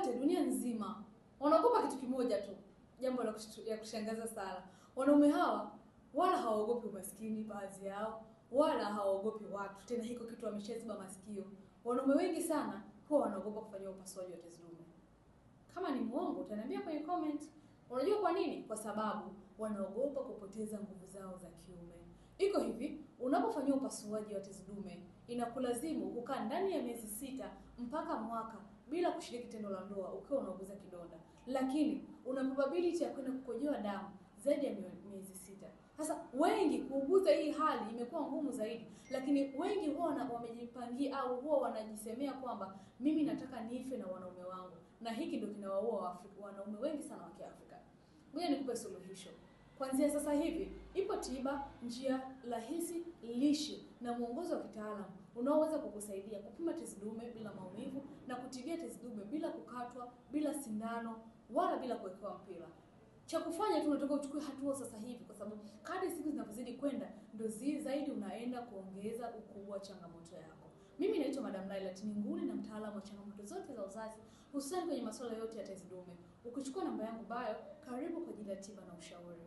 wote dunia nzima wanaogopa kitu kimoja tu, jambo la kushangaza sana. Wanaume hawa wala hawaogopi umaskini baadhi yao, wala hawaogopi watu. Tena hiko kitu wameshaziba masikio. Wanaume wengi sana huwa wanaogopa kufanya upasuaji wa tezi dume. Kama ni muongo utaniambia kwenye comment. Unajua kwa nini? Kwa sababu wanaogopa kupoteza nguvu zao za kiume. Iko hivi, unapofanyia upasuaji wa tezi dume, inakulazimu kukaa ndani ya miezi 6 mpaka mwaka bila kushiriki tendo la ndoa ukiwa unauguza kidonda. Lakini una probability ya kwenda kukojoa damu zaidi ya miezi 6. Sasa wengi kuuguza hii hali imekuwa ngumu zaidi, lakini wengi huwa wamejipangia au huwa wanajisemea kwamba mimi nataka nife na wanaume wangu. Na hiki ndio kinawaua wanaume wengi sana wa Kiafrika. Ngoja nikupe suluhisho. Kuanzia sasa hivi ipo tiba, njia rahisi, lishe na mwongozo wa kitaalamu unaoweza kukusaidia kupima tezi dume bila maumivu na kutibia tezi dume bila kukatwa, bila sindano wala bila kuwekewa mpira. Cha kufanya tu unataka uchukue hatua sasa hivi, kwa sababu kadri siku zinazozidi kwenda ndio zaidi unaenda kuongeza ukubwa wa changamoto yako. Mimi naitwa Madam Laila Tininguli na mtaalamu wa changamoto zote za uzazi, hususan kwenye masuala yote ya tezi dume. Ukichukua namba yangu bio, karibu kwa ajili ya tiba na ushauri.